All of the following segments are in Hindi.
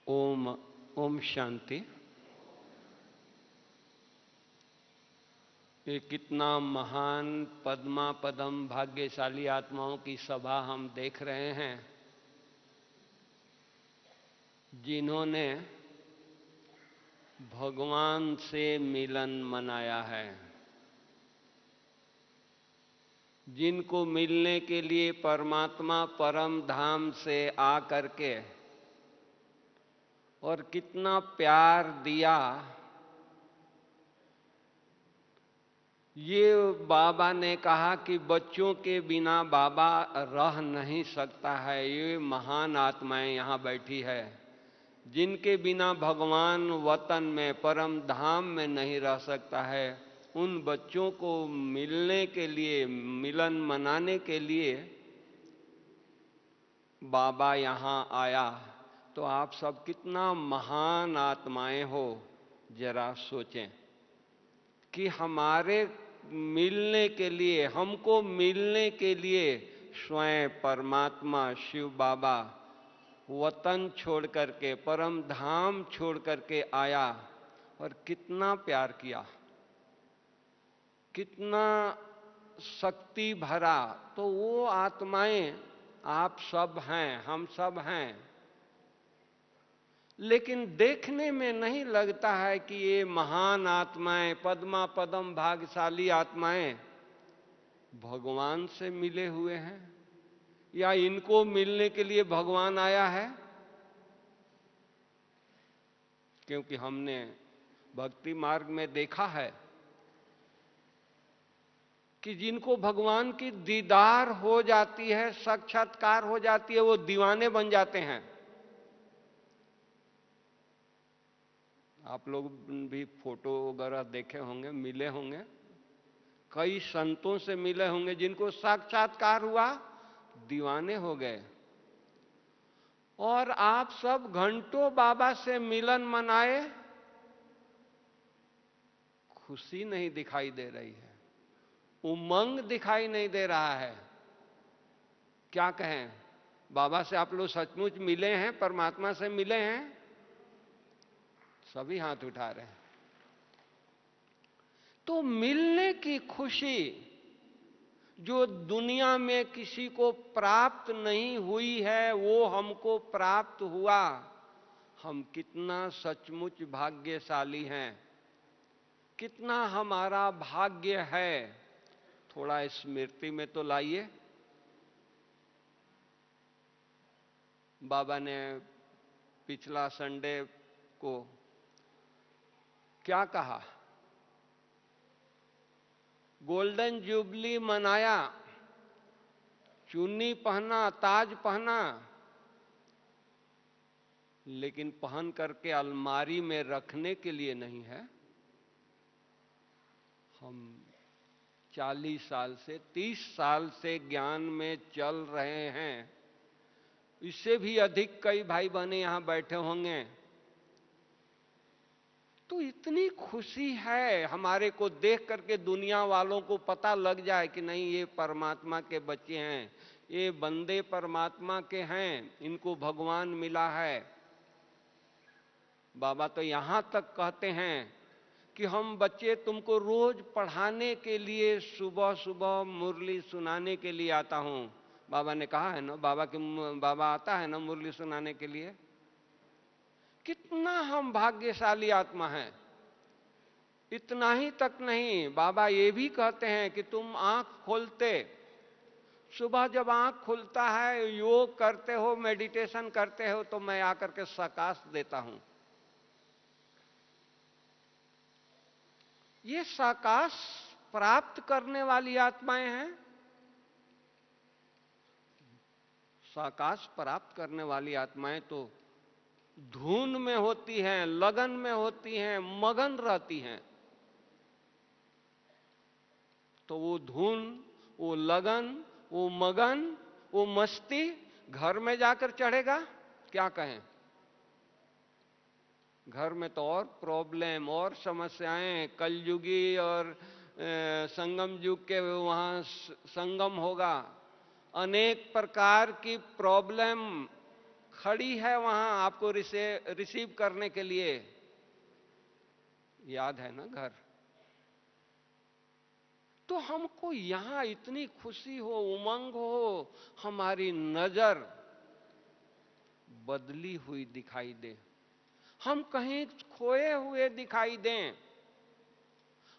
ओम ओम शांति। ये कितना महान पद्मा पदम भाग्यशाली आत्माओं की सभा हम देख रहे हैं, जिन्होंने भगवान से मिलन मनाया है, जिनको मिलने के लिए परमात्मा परम धाम से आ करके और कितना प्यार दिया। ये बाबा ने कहा कि बच्चों के बिना बाबा रह नहीं सकता है। ये महान आत्माएं यहाँ बैठी है, जिनके बिना भगवान वतन में परम धाम में नहीं रह सकता है। उन बच्चों को मिलने के लिए, मिलन मनाने के लिए बाबा यहाँ आया। तो आप सब कितना महान आत्माएं हो, जरा सोचें कि हमारे मिलने के लिए, हमको मिलने के लिए स्वयं परमात्मा शिव बाबा वतन छोड़ करके, परम धाम छोड़ करके आया और कितना प्यार किया, कितना शक्ति भरा। तो वो आत्माएं आप सब हैं, हम सब हैं, लेकिन देखने में नहीं लगता है कि ये महान आत्माएं, पद्मा पदम भाग्यशाली आत्माएं भगवान से मिले हुए हैं, या इनको मिलने के लिए भगवान आया है। क्योंकि हमने भक्ति मार्ग में देखा है कि जिनको भगवान की दीदार हो जाती है, साक्षात्कार हो जाती है, वो दीवाने बन जाते हैं। आप लोग भी फोटो वगैरह देखे होंगे, मिले होंगे, कई संतों से मिले होंगे, जिनको साक्षात्कार हुआ, दीवाने हो गए। और आप सब घंटों बाबा से मिलन मनाए, खुशी नहीं दिखाई दे रही है, उमंग दिखाई नहीं दे रहा है। क्या कहें, बाबा से आप लोग सचमुच मिले हैं, परमात्मा से मिले हैं? सभी हाथ उठा रहे हैं। तो मिलने की खुशी जो दुनिया में किसी को प्राप्त नहीं हुई है, वो हमको प्राप्त हुआ। हम कितना सचमुच भाग्यशाली हैं, कितना हमारा भाग्य है। थोड़ा स्मृति में तो लाइए। बाबा ने पिछला संडे को क्या कहा? गोल्डन जुबली मनाया, चुन्नी पहना, ताज पहना, लेकिन पहन करके अलमारी में रखने के लिए नहीं है। हम 40 साल से, 30 साल से ज्ञान में चल रहे हैं। इससे भी अधिक कई भाई बहने यहां बैठे होंगे। तो इतनी खुशी है हमारे को देख करके, दुनिया वालों को पता लग जाए कि नहीं, ये परमात्मा के बच्चे हैं, ये बंदे परमात्मा के हैं, इनको भगवान मिला है। बाबा तो यहां तक कहते हैं कि हम बच्चे तुमको रोज पढ़ाने के लिए सुबह सुबह मुरली सुनाने के लिए आता हूं। बाबा ने कहा है ना, बाबा आता है ना मुरली सुनाने के लिए। कितना हम भाग्यशाली आत्मा हैं। इतना ही तक नहीं, बाबा ये भी कहते हैं कि तुम आंख खोलते, सुबह जब आंख खुलता है, योग करते हो, मेडिटेशन करते हो, तो मैं आकर के प्रकाश देता हूं। ये प्रकाश प्राप्त करने वाली आत्माएं हैं। प्रकाश प्राप्त करने वाली आत्माएं तो धुन में होती हैं, लगन में होती हैं, मगन रहती हैं। तो वो धुन, वो लगन, वो मगन, वो मस्ती घर में जाकर चढ़ेगा? क्या कहें, घर में तो और प्रॉब्लम और समस्याएं, कलयुगी और संगम युग के वहां संगम होगा, अनेक प्रकार की प्रॉब्लम, खड़ी है वहां आपको रिसीव करने के लिए। याद है ना घर? तो हमको यहां इतनी खुशी हो, उमंग हो, हमारी नजर बदली हुई दिखाई दे, हम कहीं खोए हुए दिखाई दें,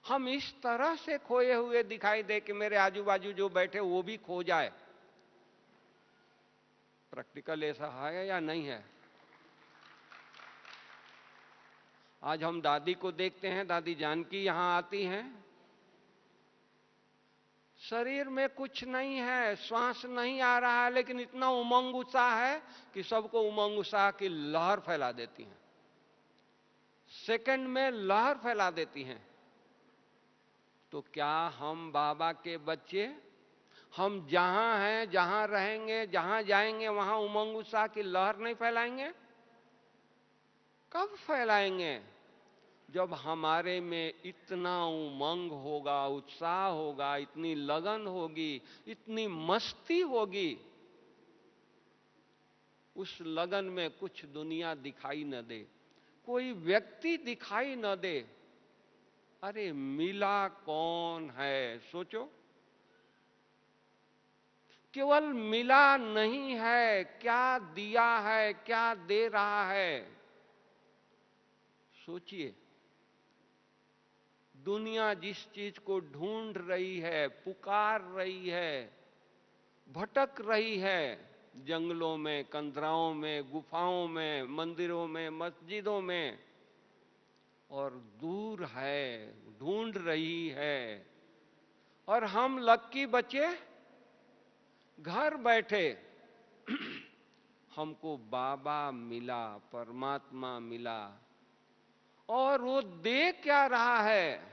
हम इस तरह से खोए हुए दिखाई दे कि मेरे आजू बाजू जो बैठे वो भी खो जाए। प्रैक्टिकल ऐसा है या नहीं है? आज हम दादी को देखते हैं, दादी जानकी यहां आती हैं, शरीर में कुछ नहीं है, श्वास नहीं आ रहा है, लेकिन इतना उमंग उत्साह है कि सबको उमंग उत्साह की लहर फैला देती हैं, सेकंड में लहर फैला देती हैं। तो क्या हम बाबा के बच्चे, हम जहां हैं, जहां रहेंगे, जहां जाएंगे, वहां उमंग उत्साह की लहर नहीं फैलाएंगे? कब फैलाएंगे? जब हमारे में इतना उमंग होगा, उत्साह होगा, इतनी लगन होगी, इतनी मस्ती होगी, उस लगन में कुछ दुनिया दिखाई न दे, कोई व्यक्ति दिखाई न दे। अरे मिला कौन है? सोचो, केवल मिला नहीं है, क्या दिया है, क्या दे रहा है? सोचिए, दुनिया जिस चीज को ढूंढ रही है, पुकार रही है, भटक रही है, जंगलों में, कंदराओं में, गुफाओं में, मंदिरों में, मस्जिदों में, और दूर है, ढूंढ रही है, और हम लक्की बच्चे घर बैठे हमको बाबा मिला, परमात्मा मिला, और वो दे क्या रहा है?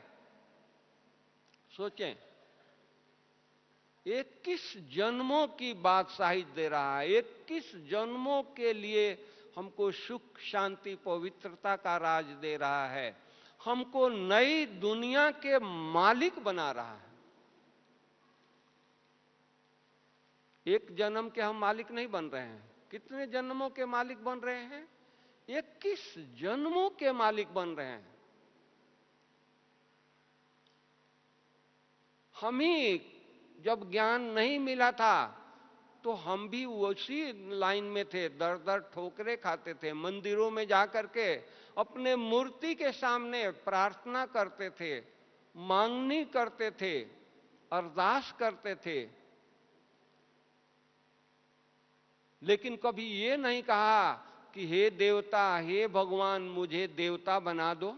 सोचें, 21 जन्मों की बादशाही दे रहा है, 21 जन्मों के लिए हमको सुख, शांति, पवित्रता का राज दे रहा है, हमको नई दुनिया के मालिक बना रहा है। एक जन्म के हम मालिक नहीं बन रहे हैं, कितने जन्मों के मालिक बन रहे हैं? 21 जन्मों के मालिक बन रहे हैं। हम ही जब ज्ञान नहीं मिला था तो हम भी उसी लाइन में थे, दर दर ठोकरे खाते थे, मंदिरों में जाकर के अपने मूर्ति के सामने प्रार्थना करते थे, मांगनी करते थे, अरदास करते थे, लेकिन कभी ये नहीं कहा कि हे देवता, हे भगवान, मुझे देवता बना दो।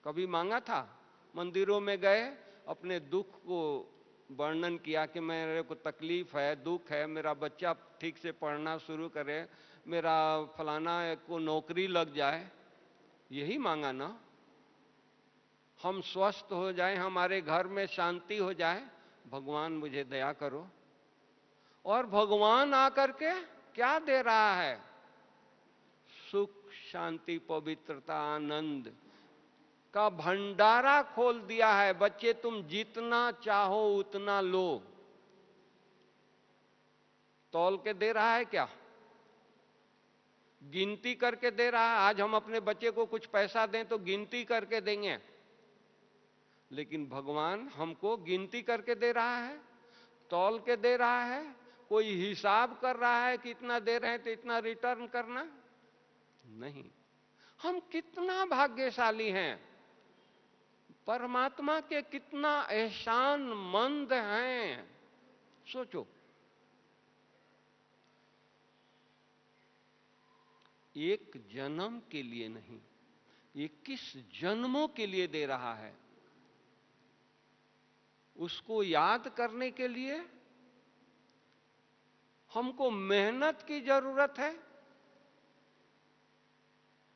कभी मांगा था? मंदिरों में गए, अपने दुख को वर्णन किया कि मेरे को तकलीफ है, दुख है, मेरा बच्चा ठीक से पढ़ना शुरू करे, मेरा फलाना को नौकरी लग जाए, यही मांगा ना? हम स्वस्थ हो जाएं, हमारे घर में शांति हो जाए, भगवान मुझे दया करो। और भगवान आकर के क्या दे रहा है? सुख, शांति, पवित्रता, आनंद का भंडारा खोल दिया है। बच्चे, तुम जितना चाहो उतना लो। तौल के दे रहा है क्या? गिनती करके दे रहा है? आज हम अपने बच्चे को कुछ पैसा दें तो गिनती करके देंगे, लेकिन भगवान हमको गिनती करके दे रहा है, तौल के दे रहा है? कोई हिसाब कर रहा है कि इतना दे रहे हैं तो इतना रिटर्न करना? नहीं। हम कितना भाग्यशाली हैं, परमात्मा के कितना एहसानमंद हैं। सोचो, एक जन्म के लिए नहीं, 21 जन्मों के लिए दे रहा है। उसको याद करने के लिए हमको मेहनत की जरूरत है।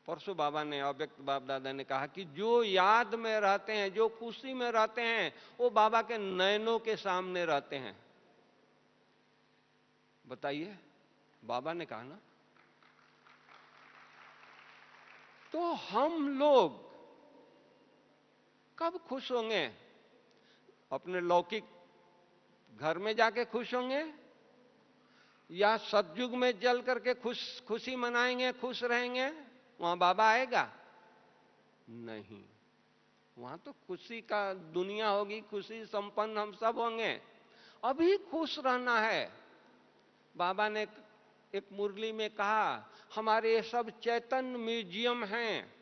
परसों बाबा ने, अव्यक्त बाप दादा ने कहा कि जो याद में रहते हैं, जो खुशी में रहते हैं, वो बाबा के नयनों के सामने रहते हैं। बताइए, बाबा ने कहा ना। तो हम लोग कब खुश होंगे? अपने लौकिक घर में जाके खुश होंगे, या सतयुग में जल करके खुशी मनाएंगे, खुश रहेंगे, वहां बाबा आएगा? नहीं, वहां तो खुशी का दुनिया होगी, खुशी संपन्न हम सब होंगे। अभी खुश रहना है। बाबा ने एक मुरली में कहा, हमारे ये सब चैतन्य म्यूजियम हैं।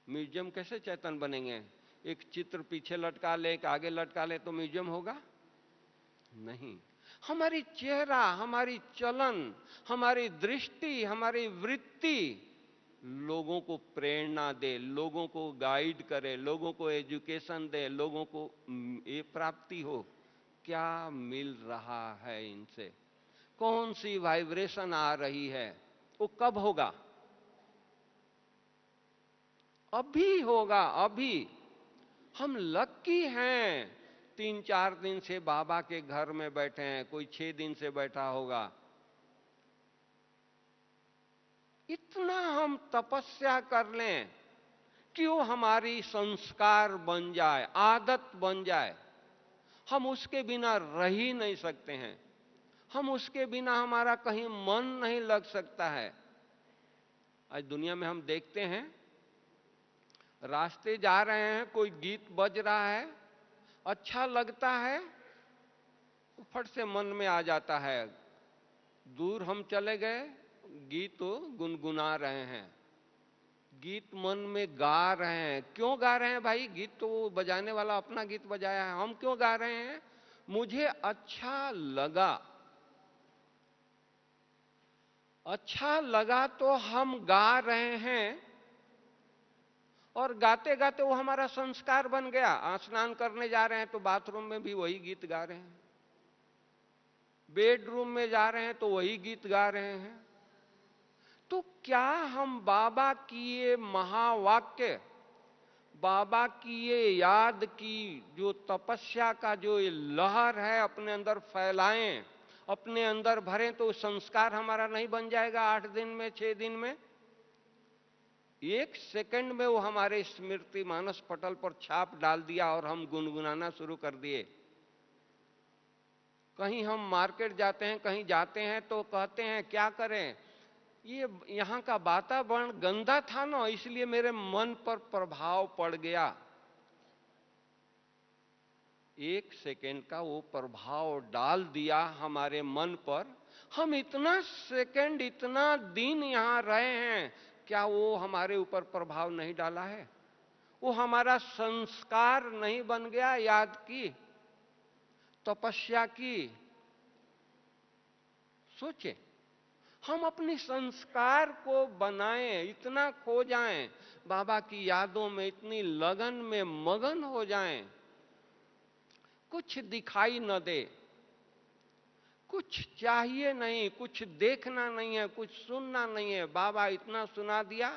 म्यूजियम कैसे चैतन्य बनेंगे? एक चित्र पीछे लटका ले, एक आगे लटका ले तो म्यूजियम होगा? नहीं। हमारी चेहरा, हमारी चलन, हमारी दृष्टि, हमारी वृत्ति लोगों को प्रेरणा दे, लोगों को गाइड करे, लोगों को एजुकेशन दे, लोगों को ये प्राप्ति हो। क्या मिल रहा है इनसे? कौन सी वाइब्रेशन आ रही है? वो कब होगा? अभी होगा, अभी। हम लकी हैं, 3-4 दिन से बाबा के घर में बैठे हैं, कोई 6 दिन से बैठा होगा। इतना हम तपस्या कर लें कि वो हमारी संस्कार बन जाए, आदत बन जाए। हम उसके बिना रह ही नहीं सकते हैं। हम उसके बिना हमारा कहीं मन नहीं लग सकता है। आज दुनिया में हम देखते हैं, रास्ते जा रहे हैं, कोई गीत बज रहा है, अच्छा लगता है, फट से मन में आ जाता है। दूर हम चले गए, गीत गुनगुना रहे हैं, गीत मन में गा रहे हैं। क्यों गा रहे हैं भाई? गीत तो बजाने वाला अपना गीत बजाया है, हम क्यों गा रहे हैं? मुझे अच्छा लगा। अच्छा लगा तो हम गा रहे हैं, और गाते गाते वो हमारा संस्कार बन गया। स्नान करने जा रहे हैं तो बाथरूम में भी वही गीत गा रहे हैं, बेडरूम में जा रहे हैं तो वही गीत गा रहे हैं। तो क्या हम बाबा की ये महावाक्य, बाबा की ये याद की जो तपस्या का जो ये लहर है अपने अंदर फैलाएं, अपने अंदर भरें, तो संस्कार हमारा नहीं बन जाएगा 8 दिन में, 6 दिन में? 1 सेकंड में वो हमारे स्मृति मानस पटल पर छाप डाल दिया और हम गुनगुनाना शुरू कर दिए। कहीं हम मार्केट जाते हैं, कहीं जाते हैं तो कहते हैं क्या करें, ये यहाँ का वातावरण गंदा था ना, इसलिए मेरे मन पर प्रभाव पड़ गया। 1 सेकंड का वो प्रभाव डाल दिया हमारे मन पर। हम इतना सेकंड, इतना दिन यहाँ रहे हैं, क्या वो हमारे ऊपर प्रभाव नहीं डाला है? वो हमारा संस्कार नहीं बन गया? याद की, तपस्या की? सोचे, हम अपने संस्कार को बनाएं, इतना खो जाएं, बाबा की यादों में इतनी लगन में मगन हो जाएं, कुछ दिखाई न दे, कुछ चाहिए नहीं, कुछ देखना नहीं है, कुछ सुनना नहीं है। बाबा इतना सुना दिया,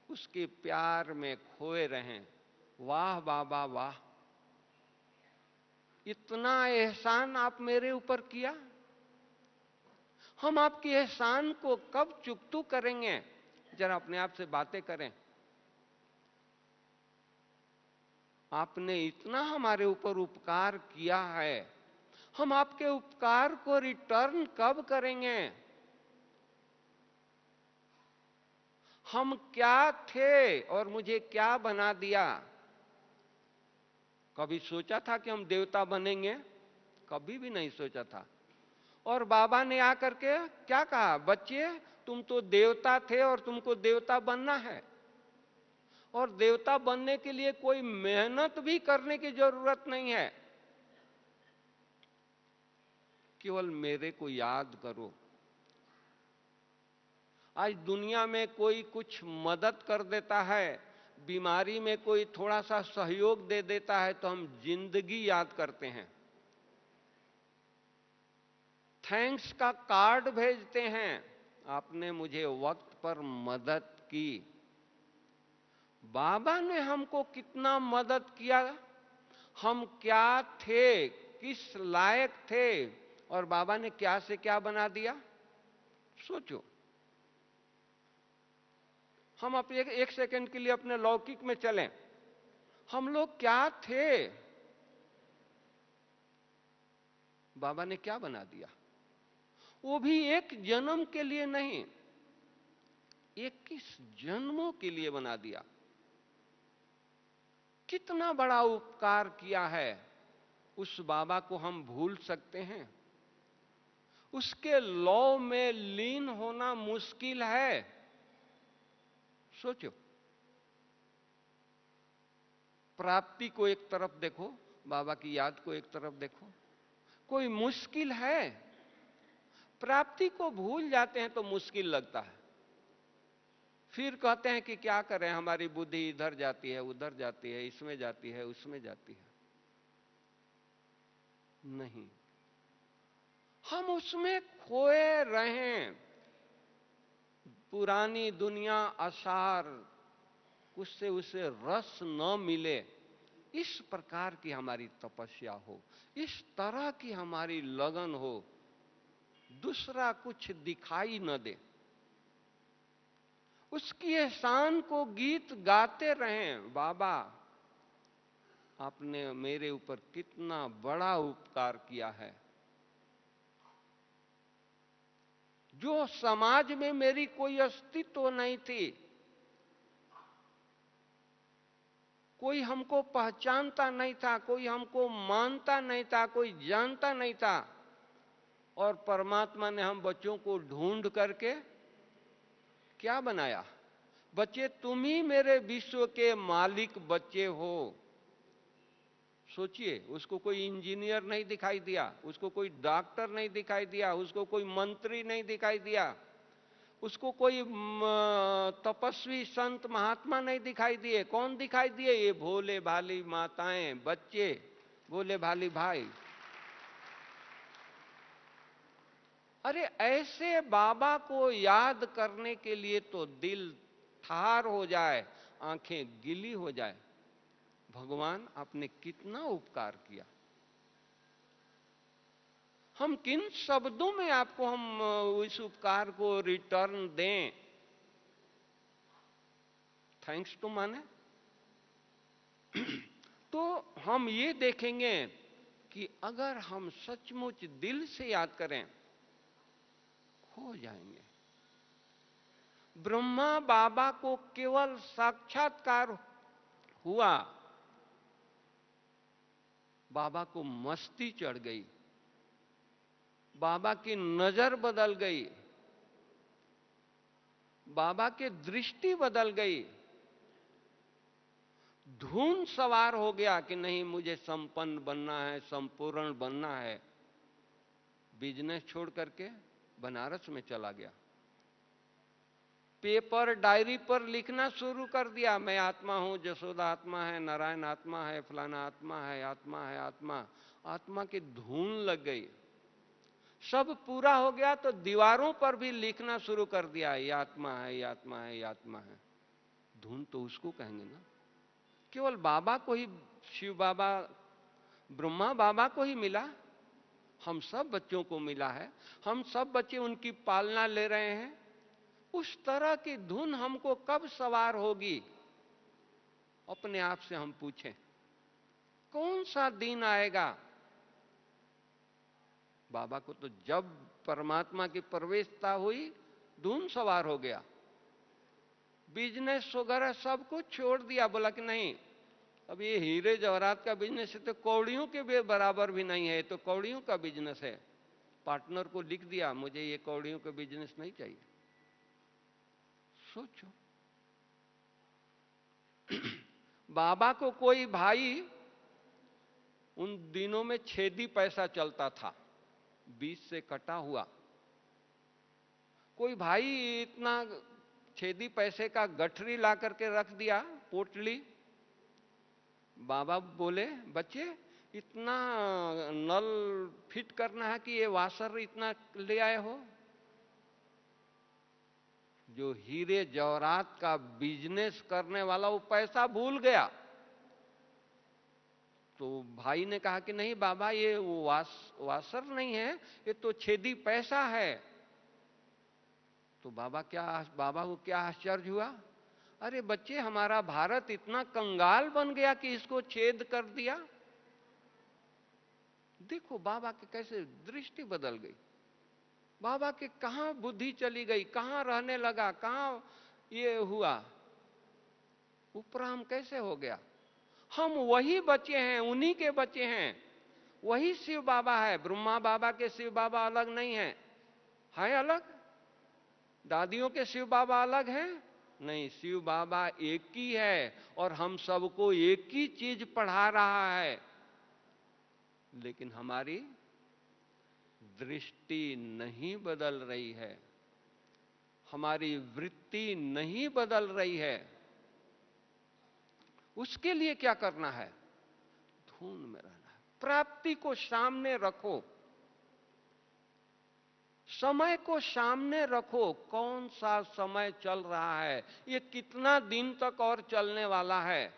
उसके प्यार में खोए रहें। वाह बाबा वाह, इतना एहसान आप मेरे ऊपर किया। हम आपके एहसान को कब चुकतू करेंगे? जरा अपने आप से बातें करें। आपने इतना हमारे ऊपर उपकार किया है, हम आपके उपकार को रिटर्न कब करेंगे? हम क्या थे और मुझे क्या बना दिया? कभी सोचा था कि हम देवता बनेंगे? कभी भी नहीं सोचा था। और बाबा ने आकर के क्या कहा, बच्चे तुम तो देवता थे और तुमको देवता बनना है, और देवता बनने के लिए कोई मेहनत भी करने की जरूरत नहीं है, केवल मेरे को याद करो। आज दुनिया में कोई कुछ मदद कर देता है, बीमारी में कोई थोड़ा सा सहयोग दे देता है, तो हम जिंदगी याद करते हैं, थैंक्स का कार्ड भेजते हैं, आपने मुझे वक्त पर मदद की। बाबा ने हमको कितना मदद किया, हम क्या थे, किस लायक थे, और बाबा ने क्या से क्या बना दिया। सोचो, हम अपने 1 सेकंड के लिए अपने लौकिक में चलें, हम लोग क्या थे। बाबा ने क्या बना दिया, वो भी एक जन्म के लिए नहीं, 21 जन्मों के लिए बना दिया। कितना बड़ा उपकार किया है, उस बाबा को हम भूल सकते हैं? उसके लौ में लीन होना मुश्किल है। सोचो, प्राप्ति को एक तरफ देखो, बाबा की याद को एक तरफ देखो, कोई मुश्किल है? प्राप्ति को भूल जाते हैं तो मुश्किल लगता है, फिर कहते हैं कि क्या करें, हमारी बुद्धि इधर जाती है, उधर जाती है, इसमें जाती है, उसमें जाती है। नहीं, हम उसमें खोए रहें, पुरानी दुनिया आसार, उससे उसे रस न मिले, इस प्रकार की हमारी तपस्या हो, इस तरह की हमारी लगन हो, दूसरा कुछ दिखाई न दे, उसकी एहसान को गीत गाते रहें। बाबा, आपने मेरे ऊपर कितना बड़ा उपकार किया है, जो समाज में मेरी कोई अस्तित्व नहीं थी, कोई हमको पहचानता नहीं था, कोई हमको मानता नहीं था, कोई जानता नहीं था, और परमात्मा ने हम बच्चों को ढूंढ करके क्या बनाया? बच्चे, तुम ही मेरे विश्व के मालिक बच्चे हो। सोचिए, उसको कोई इंजीनियर नहीं दिखाई दिया, उसको कोई डॉक्टर नहीं दिखाई दिया, उसको कोई मंत्री नहीं दिखाई दिया, उसको कोई तपस्वी संत महात्मा नहीं दिखाई दिए। कौन दिखाई दिए? ये भोले भाली माताएं, बच्चे, भोले भाली भाई। अरे ऐसे बाबा को याद करने के लिए तो दिल ठार हो जाए, आंखें गीली हो जाए। भगवान, आपने कितना उपकार किया। हम किन शब्दों में आपको हम इस उपकार को रिटर्न दें? थैंक्स टू माने तो हम ये देखेंगे कि अगर हम सचमुच दिल से याद करें, खो जाएंगे। ब्रह्मा बाबा को केवल साक्षात्कार हुआ, बाबा को मस्ती चढ़ गई, बाबा की नजर बदल गई, बाबा की दृष्टि बदल गई, धुन सवार हो गया कि नहीं, मुझे संपन्न बनना है, संपूर्ण बनना है। बिजनेस छोड़ करके बनारस में चला गया, पेपर डायरी पर लिखना शुरू कर दिया, मैं आत्मा हूं, जसोदा आत्मा है, नारायण आत्मा है, फलाना आत्मा है, आत्मा है, आत्मा। आत्मा की धुन लग गई। सब पूरा हो गया तो दीवारों पर भी लिखना शुरू कर दिया, ये आत्मा है, ये आत्मा है, ये आत्मा है। धुन तो उसको कहेंगे ना। केवल बाबा को ही, शिव बाबा, ब्रह्मा बाबा को ही मिला, हम सब बच्चों को मिला है, हम सब बच्चे उनकी पालना ले रहे हैं। उस तरह की धुन हमको कब सवार होगी? अपने आप से हम पूछें, कौन सा दिन आएगा? बाबा को तो जब परमात्मा की प्रवेशता हुई, धुन सवार हो गया, बिजनेस वगैरह सब कुछ छोड़ दिया, बोला कि नहीं, अब ये हीरे जवाहरात का बिजनेस है तो कौड़ियों के बराबर भी नहीं है, तो कौड़ियों का बिजनेस है। पार्टनर को लिख दिया, मुझे ये कौड़ियों का बिजनेस नहीं चाहिए। सोचो, बाबा को कोई भाई, उन दिनों में छेदी पैसा चलता था, 20 से कटा हुआ, कोई भाई इतना छेदी पैसे का गठरी ला करके रख दिया, पोटली। बाबा बोले, बच्चे, इतना नल फिट करना है कि ये वाशर इतना ले आए हो? जो हीरे जवाहरात का बिजनेस करने वाला, वो पैसा भूल गया। तो भाई ने कहा कि नहीं बाबा, ये वाशर नहीं है, ये तो छेदी पैसा है। तो बाबा को क्या आश्चर्य हुआ, अरे बच्चे, हमारा भारत इतना कंगाल बन गया कि इसको छेद कर दिया। देखो बाबा की कैसे दृष्टि बदल गई, बाबा के कहां बुद्धि चली गई, कहां रहने लगा, कहां ये हुआ, उपराम कैसे हो गया। हम वही बच्चे हैं, उन्हीं के बच्चे हैं, वही शिव बाबा है। ब्रह्मा बाबा के शिव बाबा अलग नहीं है अलग? दादियों के शिव बाबा अलग हैं? नहीं, शिव बाबा एक ही है और हम सबको एक ही चीज पढ़ा रहा है। लेकिन हमारी दृष्टि नहीं बदल रही है, हमारी वृत्ति नहीं बदल रही है। उसके लिए क्या करना है? धुन में रहना है, प्राप्ति को सामने रखो, समय को सामने रखो। कौन सा समय चल रहा है, ये कितना दिन तक और चलने वाला है।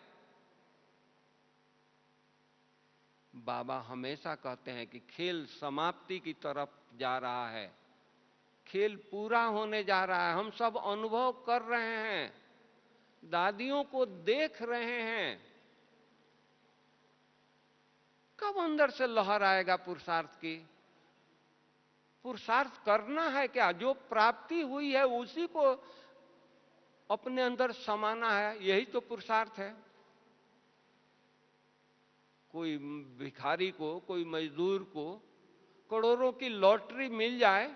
बाबा हमेशा कहते हैं कि खेल समाप्ति की तरफ जा रहा है, खेल पूरा होने जा रहा है। हम सब अनुभव कर रहे हैं, दादियों को देख रहे हैं। कब अंदर से लहर आएगा पुरुषार्थ की? पुरुषार्थ करना है क्या? जो प्राप्ति हुई है उसी को अपने अंदर समाना है, यही तो पुरुषार्थ है। कोई भिखारी को, कोई मजदूर को करोड़ों की लॉटरी मिल जाए,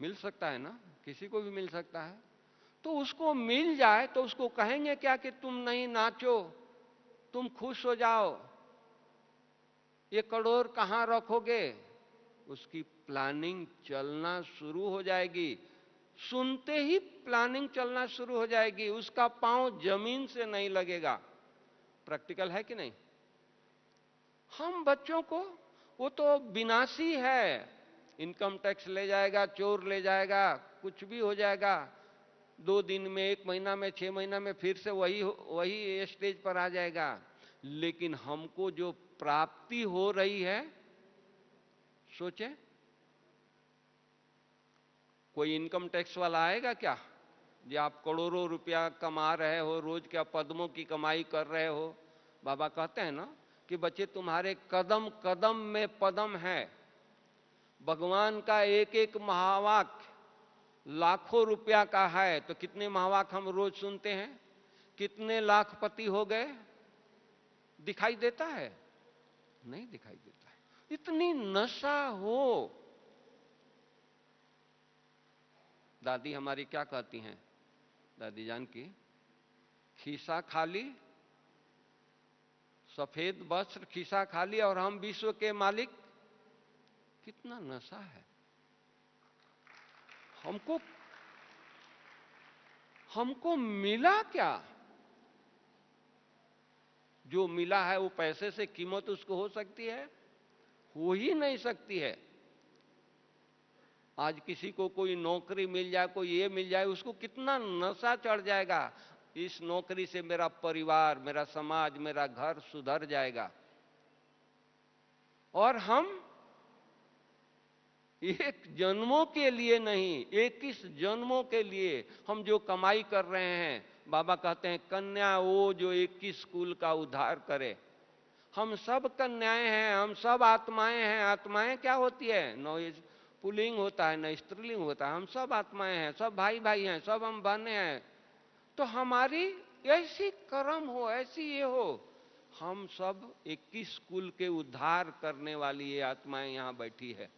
मिल सकता है ना, किसी को भी मिल सकता है, तो उसको मिल जाए तो उसको कहेंगे क्या कि तुम नहीं नाचो, तुम खुश हो जाओ, ये करोड़ कहां रखोगे? उसकी प्लानिंग चलना शुरू हो जाएगी, सुनते ही प्लानिंग चलना शुरू हो जाएगी, उसका पांव जमीन से नहीं लगेगा। प्रैक्टिकल है कि नहीं? हम बच्चों को, वो तो विनाशी है, इनकम टैक्स ले जाएगा, चोर ले जाएगा, कुछ भी हो जाएगा, 2 दिन में, 1 महीना में, 6 महीना में फिर से वही स्टेज पर आ जाएगा। लेकिन हमको जो प्राप्ति हो रही है, सोचे, कोई इनकम टैक्स वाला आएगा क्या? जो आप करोड़ों रुपया कमा रहे हो, रोज क्या पद्मों की कमाई कर रहे हो। बाबा कहते हैं ना कि बच्चे तुम्हारे कदम कदम में पदम है। भगवान का एक एक महावाक्य लाखों रुपया का है, तो कितने महावाक्य हम रोज सुनते हैं? कितने लाखपति हो गए? दिखाई देता है? नहीं दिखाई देता है। इतनी नशा हो। दादी हमारी क्या कहती हैं? दादी जान की, खीसा खाली, सफेद वस्त्र, खीसा खाली, और हम विश्व के मालिक। कितना नशा है। हमको मिला क्या? जो मिला है वो पैसे से कीमत उसको हो सकती है? हो ही नहीं सकती है। आज किसी को कोई नौकरी मिल जाए, कोई ये मिल जाए, उसको कितना नशा चढ़ जाएगा, इस नौकरी से मेरा परिवार, मेरा समाज, मेरा घर सुधर जाएगा। और हम 1 जन्मों के लिए नहीं, 21 जन्मों के लिए हम जो कमाई कर रहे हैं। बाबा कहते हैं कन्या वो जो 21 कुल का उद्धार करे। हम सब कन्याएं हैं, हम सब आत्माएं हैं। आत्माएं क्या होती है? न पुल्लिंग होता है, न स्त्रीलिंग होता है। हम सब आत्माएं हैं, सब भाई भाई हैं, सब हम बहनें हैं। तो हमारी ऐसी कर्म हो, ऐसी ये हो, हम सब 21 कुल के उद्धार करने वाली ये आत्माएं यहां बैठी है।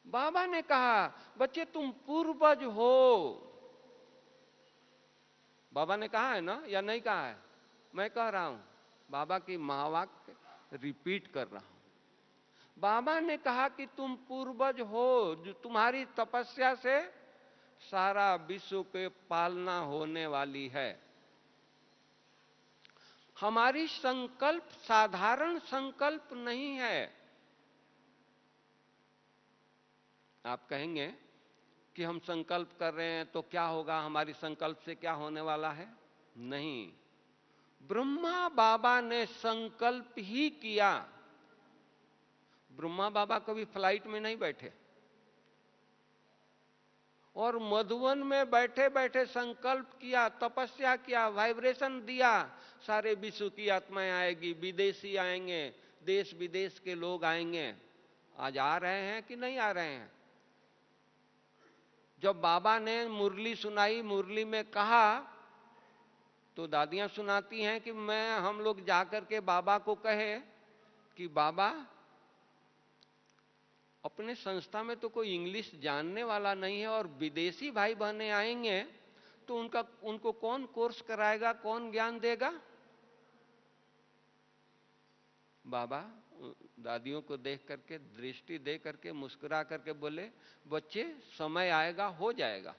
बाबा ने कहा बच्चे तुम पूर्वज हो। बाबा ने कहा है ना, या नहीं कहा है? मैं कह रहा हूं, बाबा की महावाक्य रिपीट कर रहा हूं। बाबा ने कहा कि तुम पूर्वज हो, जो तुम्हारी तपस्या से सारा विश्व के पालना होने वाली है। हमारी संकल्प साधारण संकल्प नहीं है। आप कहेंगे कि हम संकल्प कर रहे हैं तो क्या होगा, हमारी संकल्प से क्या होने वाला है? नहीं, ब्रह्मा बाबा ने संकल्प ही किया। ब्रह्मा बाबा कभी फ्लाइट में नहीं बैठे, और मधुवन में बैठे बैठे संकल्प किया, तपस्या किया, वाइब्रेशन दिया, सारे विश्व की आत्माएं आएगी, विदेशी आएंगे, देश विदेश के लोग आएंगे। आज आ रहे हैं कि नहीं आ रहे हैं? जब बाबा ने मुरली सुनाई, मुरली में कहा, तो दादियां सुनाती हैं कि हम लोग जाकर के बाबा को कहे कि बाबा, अपने संस्था में तो कोई इंग्लिश जानने वाला नहीं है और विदेशी भाई बहने आएंगे तो उनको कौन कोर्स कराएगा, कौन ज्ञान देगा? बाबा दादियों को देख करके, दृष्टि दे करके, मुस्कुरा करके बोले, बच्चे समय आएगा, हो जाएगा।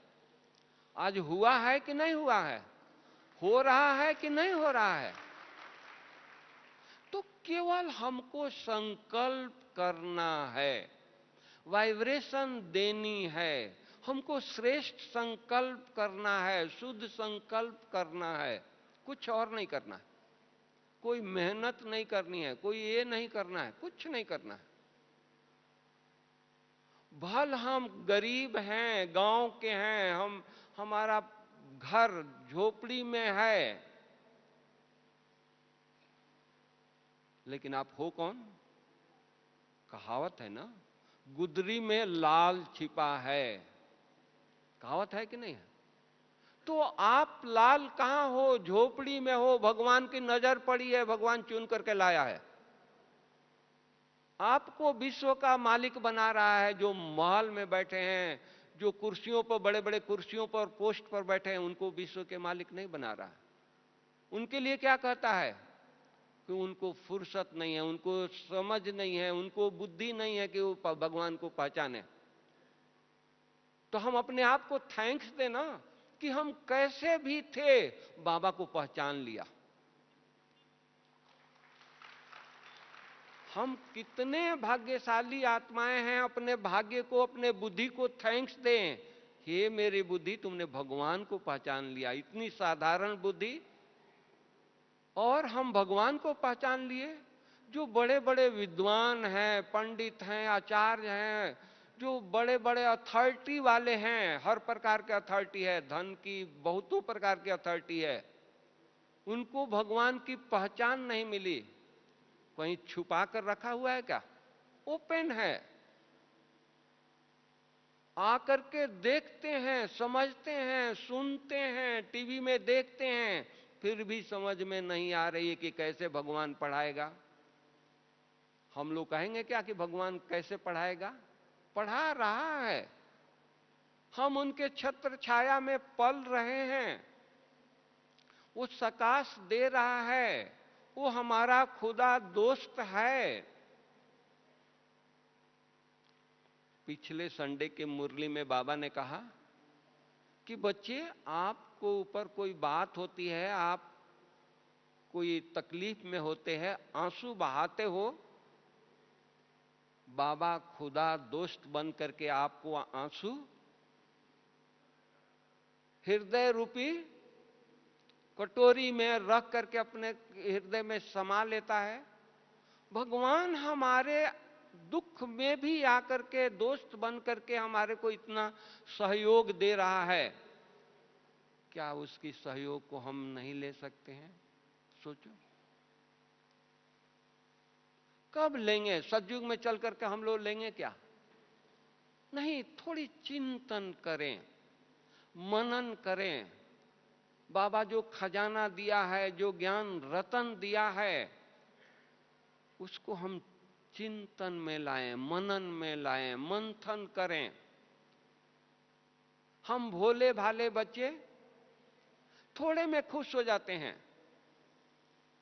आज हुआ है कि नहीं हुआ है? हो रहा है कि नहीं हो रहा है? तो केवल हमको संकल्प करना है, वाइब्रेशन देनी है, हमको श्रेष्ठ संकल्प करना है, शुद्ध संकल्प करना है, कुछ और नहीं करना है। कोई मेहनत नहीं करनी है, कोई ये नहीं करना है, कुछ नहीं करना है। भल हम गरीब हैं, गांव के हैं, हमारा घर झोपड़ी में है, लेकिन आप हो कौन? कहावत है ना, गुदरी में लाल छिपा है। कहावत है कि नहीं है? तो आप लाल कहां हो? झोपड़ी में हो, भगवान की नजर पड़ी है, भगवान चुन करके लाया है। आपको विश्व का मालिक बना रहा है। जो महल में बैठे हैं, जो कुर्सियों पर, बड़े बड़े कुर्सियों पर, पोस्ट पर बैठे हैं, उनको विश्व के मालिक नहीं बना रहा है। उनके लिए क्या कहता है कि उनको फुर्सत नहीं है, उनको समझ नहीं है, उनको बुद्धि नहीं है कि वो भगवान को पहचाने। तो हम अपने आप को थैंक्स देना कि हम कैसे भी थे, बाबा को पहचान लिया। हम कितने भाग्यशाली आत्माएं हैं, अपने भाग्य को, अपने बुद्धि को थैंक्स दें। हे मेरी बुद्धि, तुमने भगवान को पहचान लिया। इतनी साधारण बुद्धि, और हम भगवान को पहचान लिए। जो बड़े बड़े विद्वान हैं, पंडित हैं, आचार्य हैं, जो बड़े बड़े अथॉरिटी वाले हैं, हर प्रकार के अथॉरिटी है, धन की बहुतों प्रकार की अथॉरिटी है, उनको भगवान की पहचान नहीं मिली। कहीं छुपा कर रखा हुआ है क्या? ओपन है। आकर के देखते हैं, समझते हैं, सुनते हैं, टीवी में देखते हैं, फिर भी समझ में नहीं आ रही है कि कैसे भगवान पढ़ाएगा। हम लोग कहेंगे क्या कि भगवान कैसे पढ़ाएगा? पढ़ा रहा है। हम उनके छत्र छाया में पल रहे हैं। वो सकाश दे रहा है, वो हमारा खुदा दोस्त है। पिछले संडे के मुरली में बाबा ने कहा कि बच्चे, आपको ऊपर कोई बात होती है, आप कोई तकलीफ में होते हैं, आंसू बहाते हो, बाबा खुदा दोस्त बन करके आपको आंसू हृदय रूपी कटोरी में रख करके अपने हृदय में समा लेता है। भगवान हमारे दुख में भी आकर के दोस्त बन करके हमारे को इतना सहयोग दे रहा है। क्या उसकी सहयोग को हम नहीं ले सकते हैं? सोचो, कब लेंगे? सतयुग में चल करके हम लोग लेंगे क्या? नहीं, थोड़ी चिंतन करें, मनन करें। बाबा जो खजाना दिया है, जो ज्ञान रतन दिया है, उसको हम चिंतन में लाएं, मनन में लाएं, मंथन करें। हम भोले भाले बच्चे थोड़े में खुश हो जाते हैं।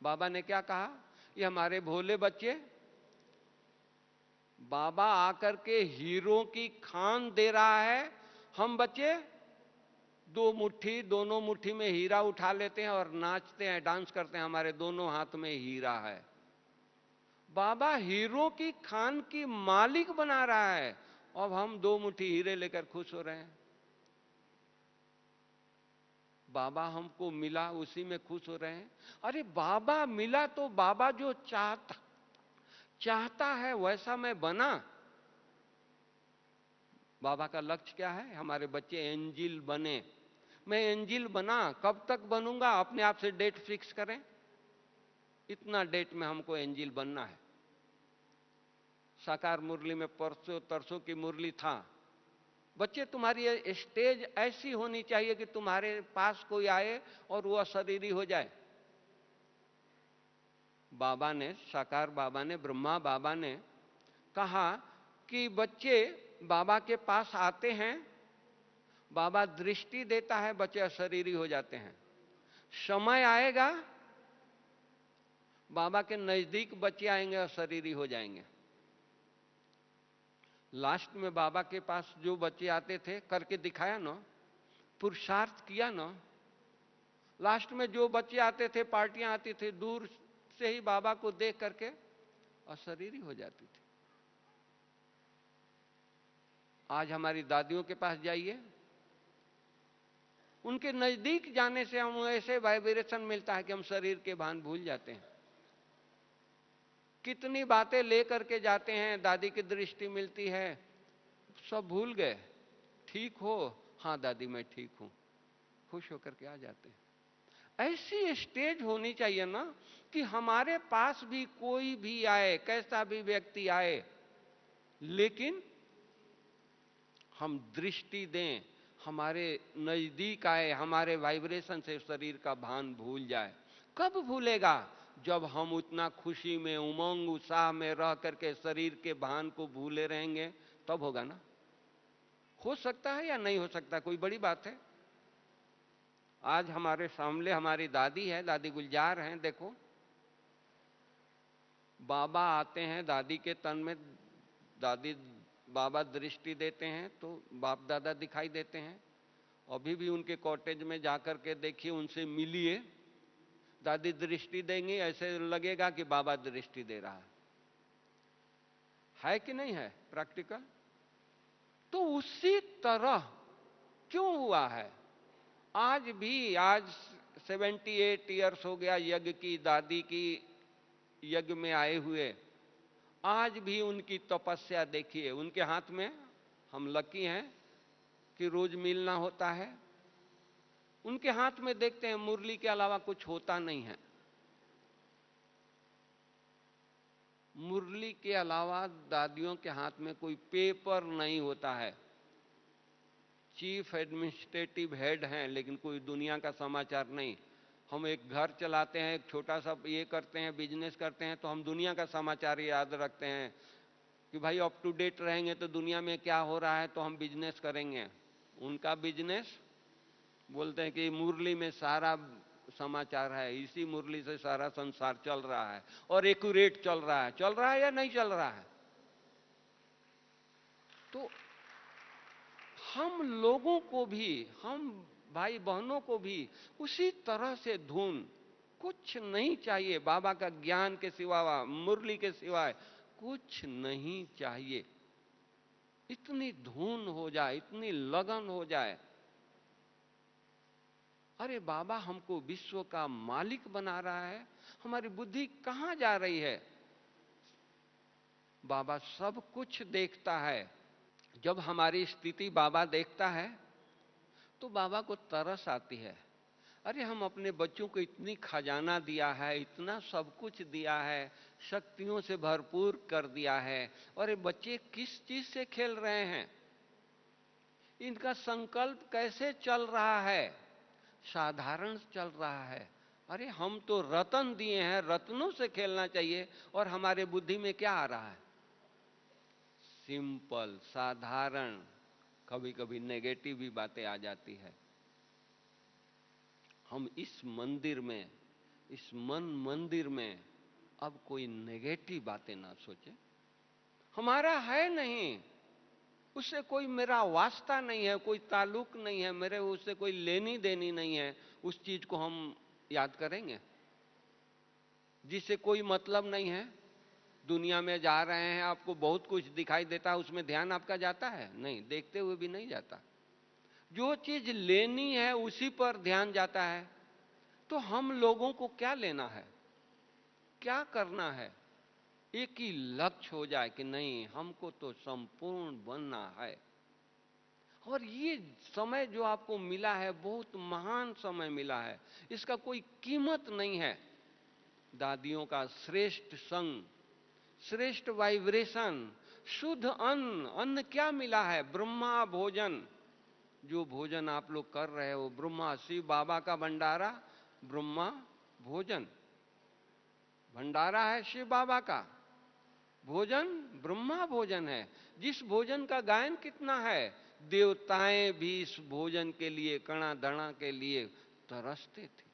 बाबा ने क्या कहा? ये हमारे भोले बच्चे, बाबा आकर के हीरो की खान दे रहा है, हम बच्चे दोनों मुट्ठी में हीरा उठा लेते हैं और नाचते हैं, डांस करते हैं, हमारे दोनों हाथ में हीरा है। बाबा हीरो की खान की मालिक बना रहा है, अब हम 2 मुट्ठी हीरे लेकर खुश हो रहे हैं। बाबा हमको मिला, उसी में खुश हो रहे हैं। अरे बाबा मिला तो बाबा जो चाहता है वैसा मैं बना। बाबा का लक्ष्य क्या है? हमारे बच्चे एंजिल बने। मैं एंजिल बना, कब तक बनूंगा? अपने आप से डेट फिक्स करें, इतना डेट में हमको एंजिल बनना है। साकार मुरली में परसों तरसों की मुरली था, बच्चे तुम्हारी स्टेज ऐसी होनी चाहिए कि तुम्हारे पास कोई आए और वो अशरीरी हो जाए। बाबा ने, साकार बाबा ने, ब्रह्मा बाबा ने कहा कि बच्चे बाबा के पास आते हैं, बाबा दृष्टि देता है, बच्चे अशरीरी हो जाते हैं। समय आएगा, बाबा के नजदीक बच्चे आएंगे, अशरीरी हो जाएंगे। लास्ट में बाबा के पास जो बच्चे आते थे, करके दिखाया ना, पुरुषार्थ किया ना। लास्ट में जो बच्चे आते थे, पार्टियां आती थी, दूर से ही बाबा को देख करके अशरीरी हो जाती थी। आज हमारी दादियों के पास जाइए, उनके नजदीक जाने से हम ऐसे वाइब्रेशन मिलता है कि हम शरीर के भान भूल जाते हैं। कितनी बातें लेकर के जाते हैं, दादी की दृष्टि मिलती है, सब भूल गए। ठीक हो? हाँ दादी मैं ठीक हूं, खुश होकर के आ जाते हैं। ऐसी स्टेज होनी चाहिए ना कि हमारे पास भी कोई भी आए, कैसा भी व्यक्ति आए, लेकिन हम दृष्टि दें, हमारे नजदीक आए, हमारे वाइब्रेशन से शरीर का भान भूल जाए। कब भूलेगा? जब हम उतना खुशी में, उमंग उत्साह में रह करके शरीर के भान को भूले रहेंगे, तब होगा ना। हो सकता है या नहीं हो सकता, कोई बड़ी बात है? आज हमारे सामने हमारी दादी है, दादी गुलजार हैं, देखो बाबा आते हैं दादी के तन में, दादी बाबा दृष्टि देते हैं तो बाप दादा दिखाई देते हैं। अभी भी उनके कॉटेज में जाकर के देखिए, उनसे मिलिए, दादी दृष्टि देंगी, ऐसे लगेगा कि बाबा दृष्टि दे रहा है कि नहीं है? प्रैक्टिकल। तो उसी तरह क्यों हुआ है? आज भी, आज 78 ईयर्स हो गया यज्ञ की, दादी की यज्ञ में आए हुए। आज भी उनकी तपस्या देखिए, उनके हाथ में, हम लकी हैं कि रोज मिलना होता है, उनके हाथ में देखते हैं मुरली के अलावा कुछ होता नहीं है। मुरली के अलावा दादियों के हाथ में कोई पेपर नहीं होता है। चीफ एडमिनिस्ट्रेटिव हेड हैं, लेकिन कोई दुनिया का समाचार नहीं। हम एक घर चलाते हैं, एक छोटा सा ये करते हैं, बिजनेस करते हैं, तो हम दुनिया का समाचार याद रखते हैं कि भाई अप टू डेट रहेंगे तो दुनिया में क्या हो रहा है तो हम बिजनेस करेंगे। उनका बिजनेस, बोलते हैं कि मुरली में सारा समाचार है, इसी मुरली से सारा संसार चल रहा है और एक्यूरेट चल रहा है। चल रहा है या नहीं चल रहा है? तो हम लोगों को भी, हम भाई बहनों को भी उसी तरह से धुन, कुछ नहीं चाहिए बाबा का ज्ञान के सिवा, मुरली के सिवाय कुछ नहीं चाहिए। इतनी धुन हो जाए, इतनी लगन हो जाए। अरे बाबा हमको विश्व का मालिक बना रहा है, हमारी बुद्धि कहां जा रही है? बाबा सब कुछ देखता है। जब हमारी स्थिति बाबा देखता है तो बाबा को तरस आती है। अरे हम अपने बच्चों को इतनी खजाना दिया है, इतना सब कुछ दिया है, शक्तियों से भरपूर कर दिया है, और ये बच्चे किस चीज से खेल रहे हैं? इनका संकल्प कैसे चल रहा है? साधारण चल रहा है। अरे हम तो रत्न दिए हैं, रत्नों से खेलना चाहिए, और हमारे बुद्धि में क्या आ रहा है? सिंपल, साधारण, कभी कभी नेगेटिव भी बातें आ जाती है। हम इस मंदिर में, इस मन मंदिर में अब कोई नेगेटिव बातें ना सोचे। हमारा है नहीं, उससे कोई मेरा वास्ता नहीं है, कोई ताल्लुक नहीं है, मेरे उससे कोई लेनी देनी नहीं है। उस चीज को हम याद करेंगे जिससे कोई मतलब नहीं है। दुनिया में जा रहे हैं, आपको बहुत कुछ दिखाई देता है, उसमें ध्यान आपका जाता है? नहीं, देखते हुए भी नहीं जाता। जो चीज लेनी है उसी पर ध्यान जाता है। तो हम लोगों को क्या लेना है, क्या करना है? एक ही लक्ष्य हो जाए कि नहीं, हमको तो संपूर्ण बनना है। और ये समय जो आपको मिला है बहुत महान समय मिला है, इसका कोई कीमत नहीं है। दादियों का श्रेष्ठ संग, श्रेष्ठ वाइब्रेशन, शुद्ध अन्न। अन्न क्या मिला है? ब्रह्मा भोजन। जो भोजन आप लोग कर रहे हो ब्रह्मा, शिव बाबा का भंडारा ब्रह्मा भोजन, भंडारा है शिव बाबा का, भोजन ब्रह्मा भोजन है। जिस भोजन का गायन कितना है, देवताएं भी इस भोजन के लिए, कणा दणा के लिए तरसते थे।